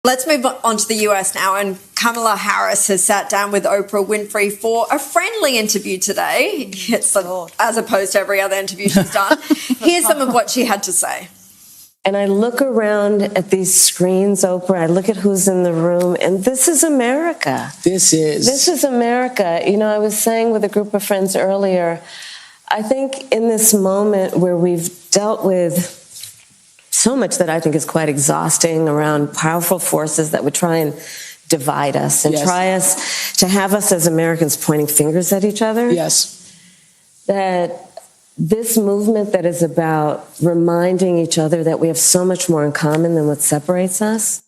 Let's move on to the US now. And Kamala Harris has sat down with Oprah Winfrey for a friendly interview today. As opposed to every other interview she's done. Here's some of what she had to say. And I look around at these screens, Oprah, I look at who's in the room, and this is America. This is America. You know, I was saying with a group of friends earlier, I think in this moment where we've dealt with so much that I think is quite exhausting around powerful forces that would try and divide us and try us to have us as Americans pointing fingers at each other. Yes. That this movement that is about reminding each other that we have so much more in common than what separates us.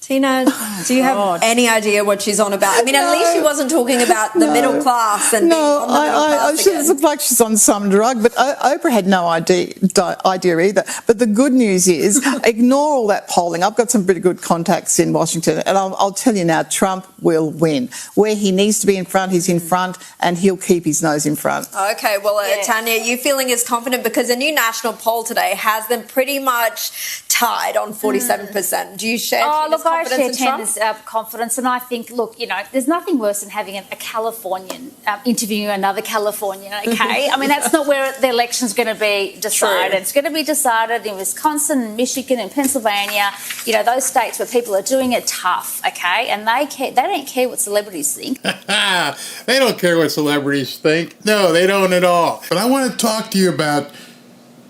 Tina, do you have any idea what she's on about? I mean, at least she wasn't talking about the middle class and being on the middle class she looks like she's on some drug, but Oprah had no idea either. But the good news is, ignore all that polling. I've got some pretty good contacts in Washington, and I'll tell you now, Trump will win. Where he needs to be in front, he's in front, and he'll keep his nose in front. Okay, well, Tanya, you feeling as confident because a new national poll today has them pretty much tied on 47%. Do you share Tina's confidence? I share Tina's confidence, and I think, look, you know, there's nothing worse than having a Californian interviewing another Californian, okay? I mean, that's not where the election's going to be decided. True. It's going to be decided in Wisconsin and Michigan and Pennsylvania, you know, those states where people are doing it tough, okay? And they don't care what celebrities think. They don't care what celebrities think. No, they don't at all. But I want to talk to you about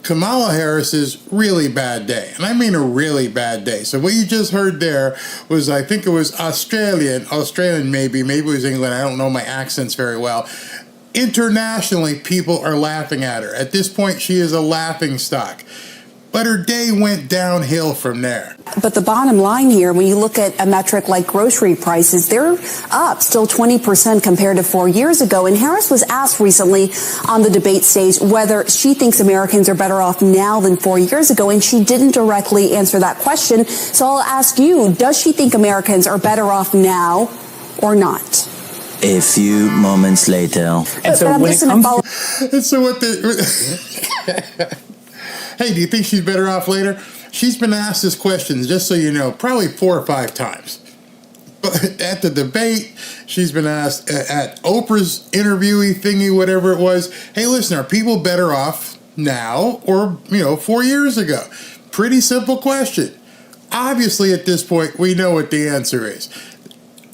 Kamala Harris's really bad day. And I mean a really bad day. So what you just heard there was, I think it was Australian maybe it was England. I don't know my accents very well. Internationally, people are laughing at her. At this point, she is a laughing stock. But her day went downhill from there. But the bottom line here, when you look at a metric like grocery prices, they're up still 20% compared to 4 years ago. And Harris was asked recently on the debate stage whether she thinks Americans are better off now than 4 years ago. And she didn't directly answer that question. So I'll ask you, does she think Americans are better off now or not? A few moments later. And so when it comes and so what the... Hey, do you think she's better off later? She's been asked this question, just so you know, probably 4 or 5 times. But at the debate, she's been asked at Oprah's interviewee thingy, whatever it was, hey, listen, are people better off now or, 4 years ago? Pretty simple question. Obviously, at this point, we know what the answer is.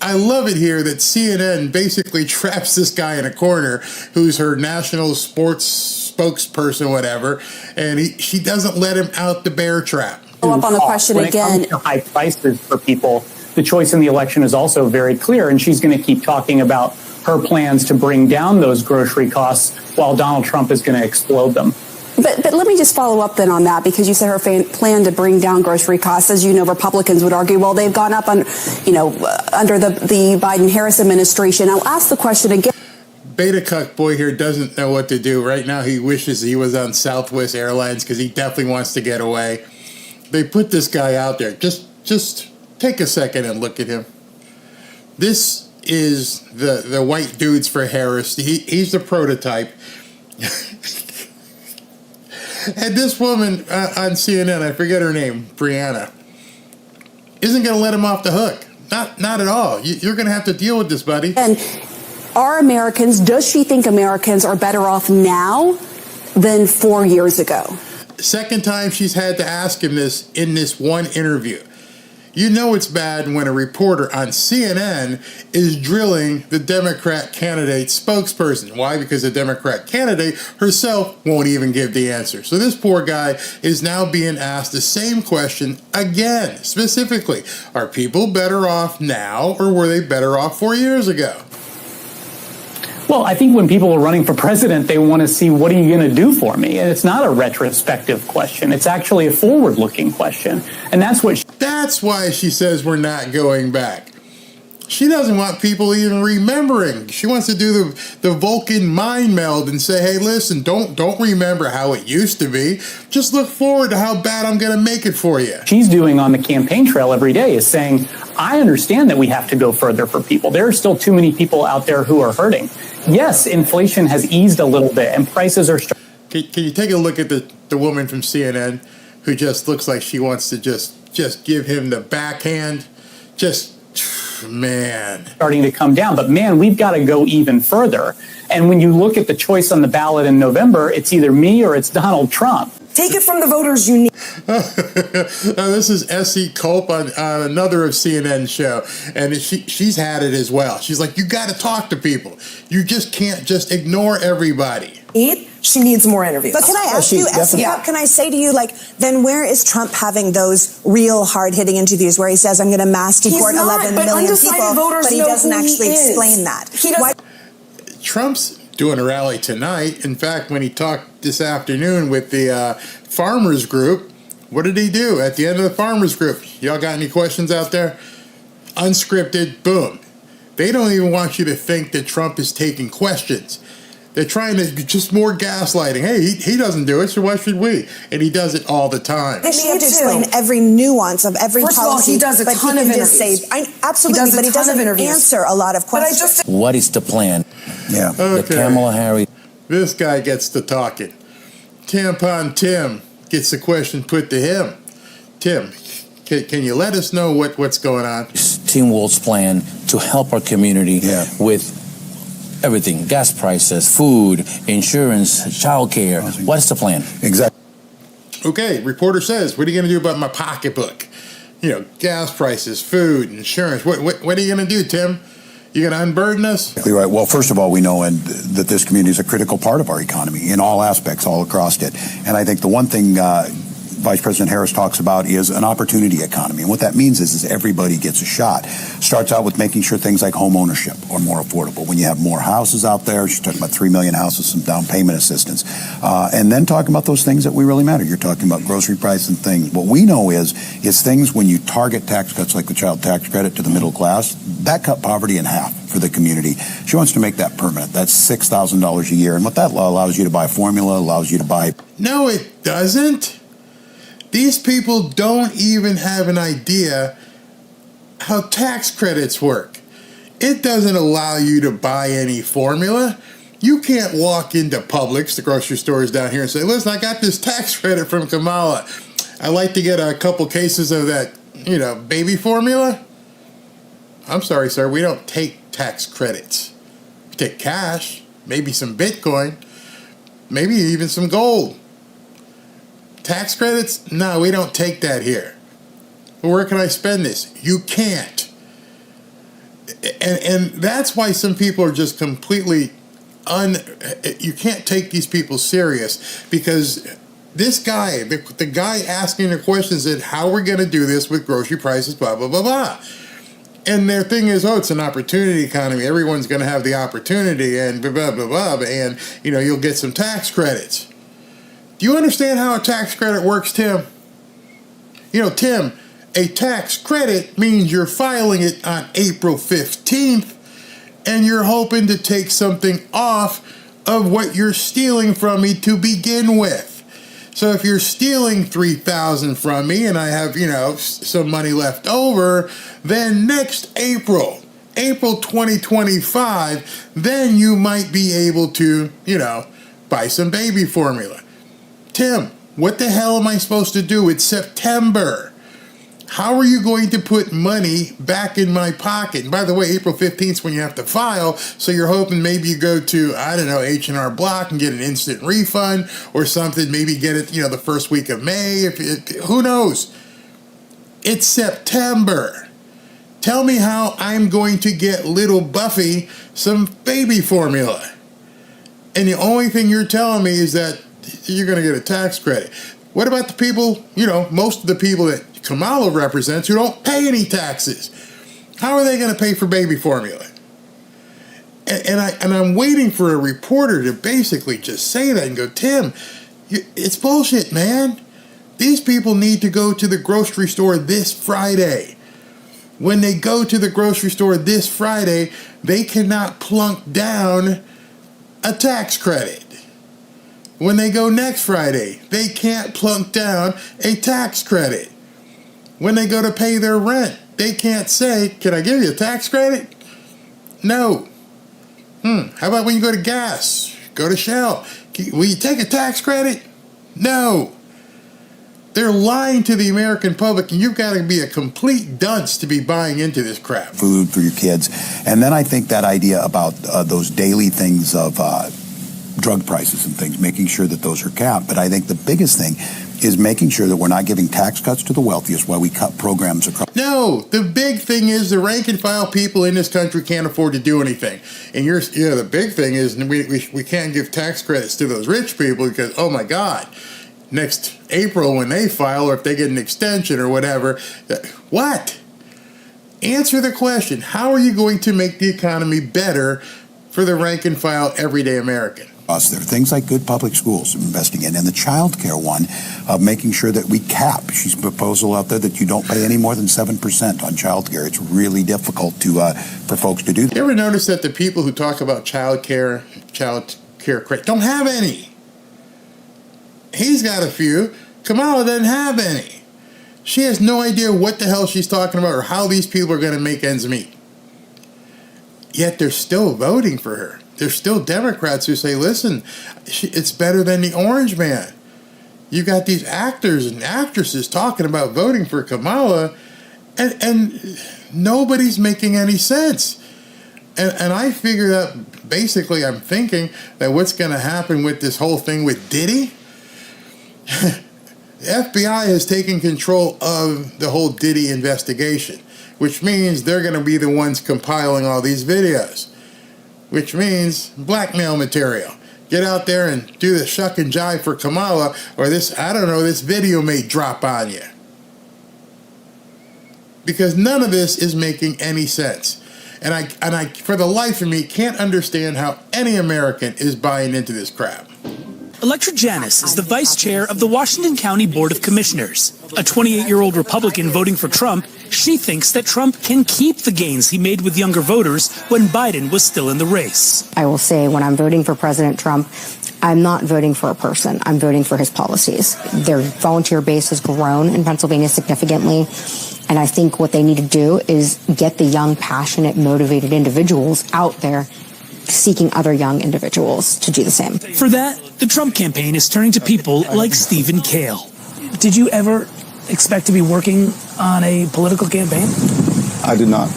I love it here that CNN basically traps this guy in a corner who's her national sports spokesperson, whatever, and she doesn't let him out the bear trap. Follow up on the question when again. It comes to high prices for people, the choice in the election is also very clear, and she's going to keep talking about her plans to bring down those grocery costs while Donald Trump is going to explode them. But let me just follow up then on that, because you said her plan to bring down grocery costs. As you know, Republicans would argue, well, they've gone up under the Biden-Harris administration. I'll ask the question again. Beta Cuck boy here doesn't know what to do. Right now he wishes he was on Southwest Airlines because he definitely wants to get away. They put this guy out there. Just take a second and look at him. This is the white dudes for Harris. He's the prototype. And this woman on CNN, I forget her name, Brianna, isn't going to let him off the hook. Not at all. You're going to have to deal with this, buddy. And does she think Americans are better off now than 4 years ago? Second time she's had to ask him this in this one interview. You know it's bad when a reporter on CNN is drilling the Democrat candidate's spokesperson. Why? Because the Democrat candidate herself won't even give the answer. So this poor guy is now being asked the same question again. Specifically, are people better off now or were they better off 4 years ago? Well, I think when people are running for president, they want to see, what are you going to do for me? And it's not a retrospective question. It's actually a forward-looking question. And that's why she says we're not going back. She doesn't want people even remembering. She wants to do the Vulcan mind meld and say, hey, listen, don't remember how it used to be. Just look forward to how bad I'm going to make it for you. She's doing on the campaign trail every day is saying, I understand that we have to go further for people. There are still too many people out there who are hurting. Yes, inflation has eased a little bit and prices are... Can you take a look at the woman from CNN who just looks like she wants to just give him the backhand? Just, man. Starting to come down. But man, we've got to go even further. And when you look at the choice on the ballot in November, it's either me or it's Donald Trump. Take it from the voters you need. This is S.E. Culp on another of CNN's show, and she's had it as well. She's like, you got to talk to people. You just can't just ignore everybody. She needs more interviews. But can I ask you, can I say to you, like, then where is Trump having those real hard-hitting interviews where he says, I'm going to mass deport 11 million people, but he doesn't actually explain that? Trump's doing a rally tonight. In fact, when he talked this afternoon with the farmers group, what did he do at the end of the farmers group? Y'all got any questions out there? Unscripted, boom. They don't even want you to think that Trump is taking questions. They're trying to just more gaslighting. Hey, he doesn't do it, so why should we? And he does it all the time. They have to explain every nuance of every policy. First of all, he does a ton of interviews. Absolutely, but he doesn't answer a lot of questions. What is the plan? Yeah. The Kamala Harris. This guy gets to talking. Tampon Tim gets the question put to him. Tim, can you let us know what's going on? Tim Walz's plan to help our community with everything, gas prices, food, insurance, childcare. What's the plan? Exactly. Okay, reporter says, what are you going to do about my pocketbook? You know, gas prices, food, insurance. What are you going to do, Tim? You going to unburden us? Exactly right. Well, first of all, we know that this community is a critical part of our economy in all aspects, all across it. And I think the one thing Vice President Harris talks about is an opportunity economy. And what that means is everybody gets a shot. Starts out with making sure things like home ownership are more affordable. When you have more houses out there, she's talking about 3 million houses, some down payment assistance. And then talking about those things that we really matter. You're talking about grocery price and things. What we know is things when you target tax cuts like the child tax credit to the middle class, that cut poverty in half for the community. She wants to make that permanent. That's $6,000 a year. And what that allows you to buy formula, allows you to buy... No, it doesn't. These people don't even have an idea how tax credits work. It doesn't allow you to buy any formula. You can't walk into Publix, the grocery stores down here, and say, listen, I got this tax credit from Kamala. I'd like to get a couple cases of that, baby formula. I'm sorry, sir, we don't take tax credits. We take cash, maybe some Bitcoin, maybe even some gold. Tax credits? No, we don't take that here. Well, where can I spend this? You can't. And that's why some people are just completely you can't take these people serious, because this guy, the guy asking the questions said, how are we going to do this with grocery prices, blah, blah, blah, blah. And their thing is, it's an opportunity economy. Everyone's going to have the opportunity and blah, blah, blah, blah. And, you'll get some tax credits. Do you understand how a tax credit works, Tim? Tim, a tax credit means you're filing it on April 15th and you're hoping to take something off of what you're stealing from me to begin with. So if you're stealing $3,000 from me and I have, some money left over, then next April 2025, then you might be able to, buy some baby formula. Tim, what the hell am I supposed to do? It's September. How are you going to put money back in my pocket? And by the way, April 15th is when you have to file, so you're hoping maybe you go to, H&R Block and get an instant refund or something, maybe get it, the first week of May. Who knows? It's September. Tell me how I'm going to get little Buffy some baby formula. And the only thing you're telling me is that you're going to get a tax credit. What about the people, most of the people that Kamala represents who don't pay any taxes? How are they going to pay for baby formula? And I'm waiting for a reporter to basically just say that and go, Tim, it's bullshit, man. These people need to go to the grocery store this Friday. When they go to the grocery store this Friday, they cannot plunk down a tax credit. When they go next Friday, they can't plunk down a tax credit. When they go to pay their rent, they can't say, can I give you a tax credit? No. How about when you go to gas? Go to Shell. Will you take a tax credit? No. They're lying to the American public, and you've got to be a complete dunce to be buying into this crap. Food for your kids. And then I think that idea about those daily things of drug prices and things, making sure that those are capped. But I think the biggest thing is making sure that we're not giving tax cuts to the wealthiest while we cut programs across. No, the big thing is the rank and file people in this country can't afford to do anything. And the big thing is we can't give tax credits to those rich people because, oh my God, next April when they file or if they get an extension or whatever, what? Answer the question. How are you going to make the economy better for the rank and file everyday American? There are things like good public schools investing in, and the child care one of making sure that we cap. She's a proposal out there that you don't pay any more than 7% on child care. It's really difficult for folks to do that. You ever notice that the people who talk about child care credit don't have any? He's got a few. Kamala doesn't have any. She has no idea what the hell she's talking about or how these people are going to make ends meet. Yet they're still voting for her. There's still Democrats who say, listen, it's better than the orange man. You got these actors and actresses talking about voting for Kamala, and nobody's making any sense. And I figure that basically I'm thinking that what's going to happen with this whole thing with Diddy, the FBI has taken control of the whole Diddy investigation, which means they're going to be the ones compiling all these videos. Which means blackmail material. Get out there and do the shuck and jive for Kamala, or this video may drop on you. Because none of this is making any sense. And I, for the life of me, can't understand how any American is buying into this crap. Electra Janis is the vice chair of the Washington County Board of Commissioners. A 28-year-old Republican voting for Trump, she thinks that Trump can keep the gains he made with younger voters when Biden was still in the race. I will say when I'm voting for President Trump, I'm not voting for a person. I'm voting for his policies. Their volunteer base has grown in Pennsylvania significantly. And I think what they need to do is get the young, passionate, motivated individuals out there seeking other young individuals to do the same. For that, the Trump campaign is turning to people like Stephen Kale. Did you ever expect to be working on a political campaign? I did not,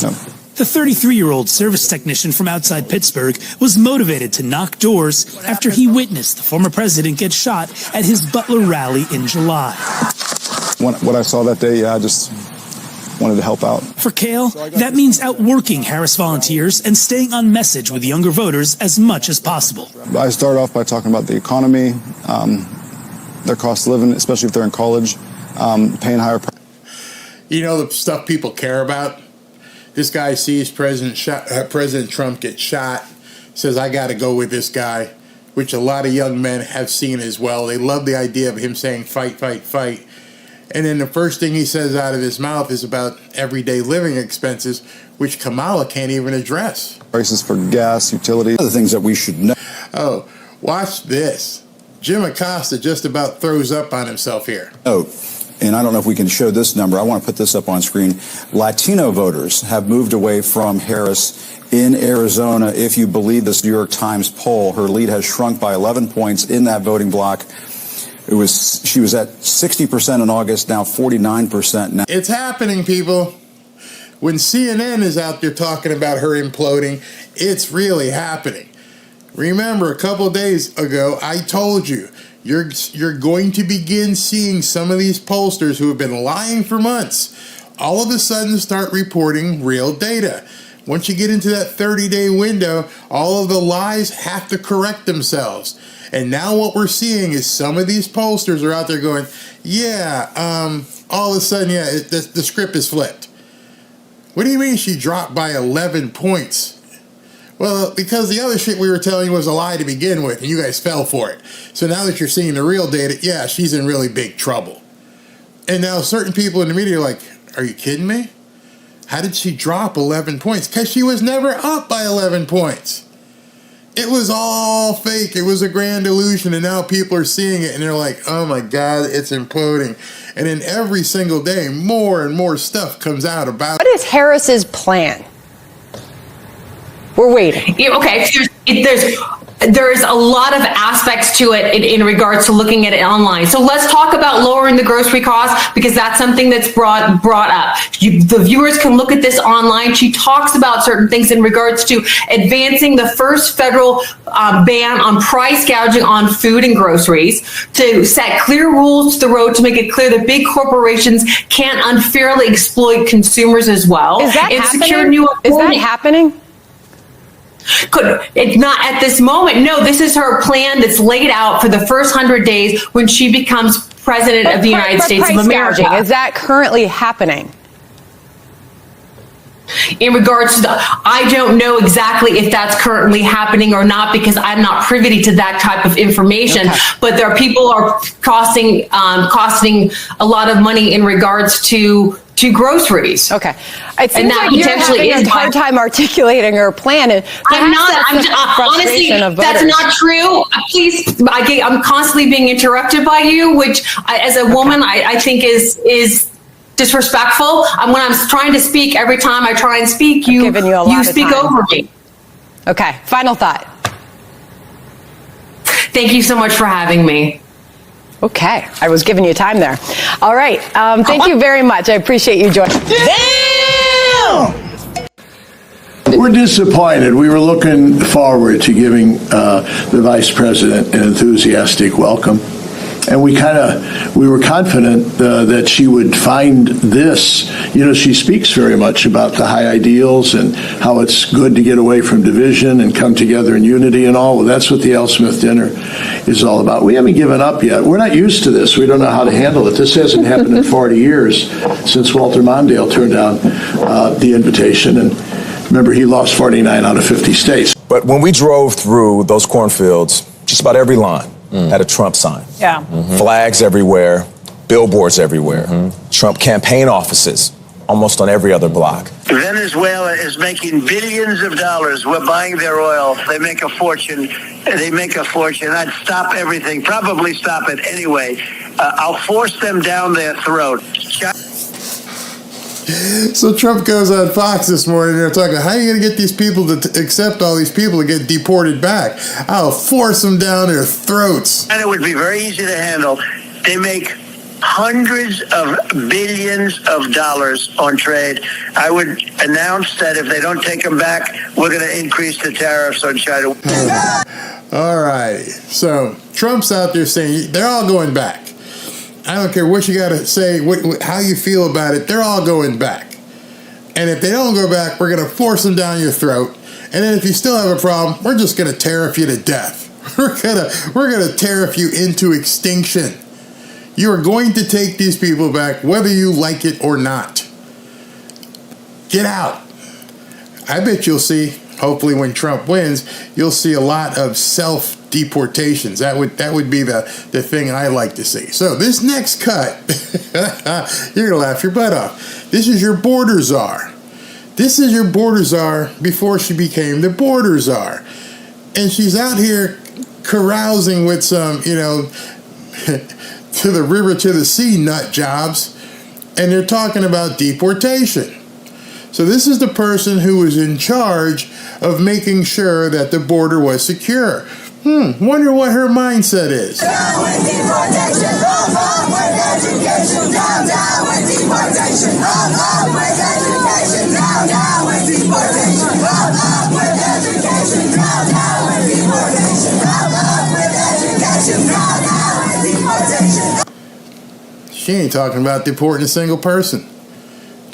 no. The 33-year-old service technician from outside Pittsburgh was motivated to knock doors after he witnessed the former president get shot at his Butler rally in July. What I saw that day, I just wanted to help out. For Kale, that means outworking Harris volunteers and staying on message with younger voters as much as possible. I start off by talking about the economy, their cost of living, especially if they're in college, paying higher prices. You know the stuff people care about? This guy sees President Trump get shot, says, I got to go with this guy, which a lot of young men have seen as well. They love the idea of him saying, fight, fight, fight. And then the first thing he says out of his mouth is about everyday living expenses, which Kamala can't even address. Prices for gas, utilities, other things that we should know. Oh, watch this. Jim Acosta just about throws up on himself here. Oh, and I don't know if we can show this number. I want to put this up on screen. Latino voters have moved away from Harris in Arizona. If you believe this New York Times poll, her lead has shrunk by 11 points in that voting bloc. She was at 60% in August, now 49% now. It's happening, people. When CNN is out there talking about her imploding, it's really happening. Remember, a couple of days ago, I told you, you're going to begin seeing some of these pollsters who have been lying for months all of a sudden start reporting real data. Once you get into that 30-day window, all of the lies have to correct themselves. And now what we're seeing is some of these pollsters are out there going, all of a sudden, the script is flipped. What do you mean she dropped by 11 points? Well, because the other shit we were telling you was a lie to begin with, and you guys fell for it. So now that you're seeing the real data, she's in really big trouble. And now certain people in the media are like, are you kidding me? How did she drop 11 points? Because she was never up by 11 points. It was all fake. It was a grand illusion, and now people are seeing it, and they're like, oh my God, it's imploding. And then every single day, more and more stuff comes out about it. What is Harris's plan? We're waiting. Okay, there's a lot of aspects to it in regards to looking at it online. So let's talk about lowering the grocery costs, because that's something that's brought up. The viewers can look at this online. She talks about certain things in regards to advancing the first federal ban on price gouging on food and groceries, to set clear rules to the road to make it clear that big corporations can't unfairly exploit consumers as well. Is that and happening? secure new Is that happening? It's not at this moment. No, this is her plan that's laid out for the first 100 days when she becomes president of the United States of America. Gouging, is that currently happening? In regards to I don't know exactly if that's currently happening or not, because I'm not privy to that type of information. Okay. But there are people are costing a lot of money in regards to groceries. Okay. It seems like you're having a hard time articulating her plan. And honestly, that's not true. Please, I'm constantly being interrupted by you, which as a woman, I think is disrespectful. When I'm trying to speak, every time I try and speak, you speak over me. Okay. Final thought. Thank you so much for having me. Okay. I was giving you time there. All right. Thank you very much. I appreciate you joining. Damn! We're disappointed. We were looking forward to giving the vice president an enthusiastic welcome. And we were confident that she would find this. You know, she speaks very much about the high ideals and how it's good to get away from division and come together in unity and all. Well, that's what the L. Smith dinner is all about. We haven't given up yet. We're not used to this. We don't know how to handle it. This hasn't happened in 40 years since Walter Mondale turned down the invitation. And remember, he lost 49 out of 50 states. But when we drove through those cornfields, just about every line had a Trump sign. Yeah. Flags everywhere, billboards everywhere, Trump campaign offices almost on every other block. Venezuela is making billions of dollars. We're buying their oil. They make a fortune. I'd stop everything, probably stop it anyway. I'll force them down their throat. So Trump goes on Fox this morning. They're talking, how are you going to get these people to accept all these people to get deported back? I'll force them down their throats. And it would be very easy to handle. They make hundreds of billions of dollars on trade. I would announce that if they don't take them back, we're going to increase the tariffs on China. All right. So Trump's out there saying they're all going back. I don't care what you got to say, how you feel about it. They're all going back. And if they don't go back, we're going to force them down your throat. And then if you still have a problem, we're just going to tariff you to death. We're going to tariff you into extinction. You are going to take these people back, whether you like it or not. Get out. I bet you'll see, hopefully when Trump wins, you'll see a lot of self-deportations. That would be the thing I like to see. So this next cut, you're going to laugh your butt off. This is your border czar. This is your border czar before she became the border czar. And she's out here carousing with some, to the river, to the sea nut jobs. And they're talking about deportation. So this is the person who was in charge of making sure that the border was secure. Wonder what her mindset is. Down with deportation, up with education. Down with deportation, up with education. Down with deportation, up with education. Down with deportation, up with education. Down with deportation. She ain't talking about deporting a single person.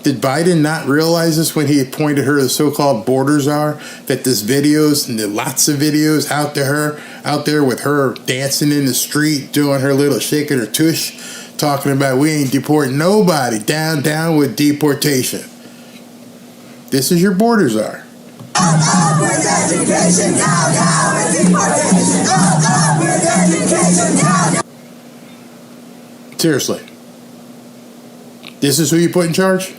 Did Biden not realize this when he appointed her the so-called border czar? That there's videos, and there are lots of videos out there with her dancing in the street, doing her little shaking her tush, talking about we ain't deporting nobody. Down with deportation. This is your border czar. Up with education, down with deportation. Up with education, down. Seriously. This is who you put in charge?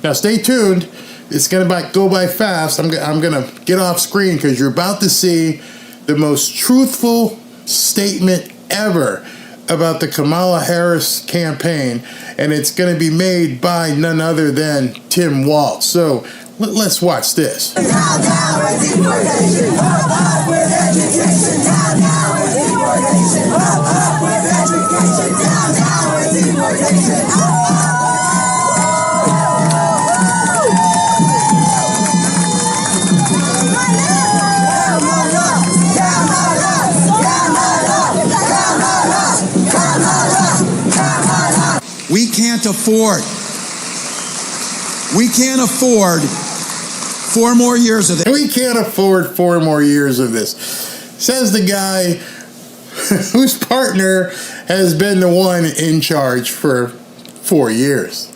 Now stay tuned. It's going to go by fast. I'm going to get off screen because you're about to see the most truthful statement ever about the Kamala Harris campaign, and it's going to be made by none other than Tim Walz. So let's watch this. We can't afford 4 more years of this. We can't afford 4 more years of this, says the guy whose partner has been the one in charge for 4 years.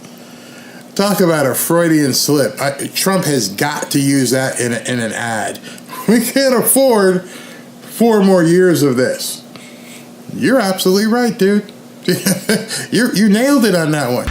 Talk about a Freudian slip. Trump has got to use that in an ad. We can't afford 4 more years of this. You're absolutely right, dude. You nailed it on that one.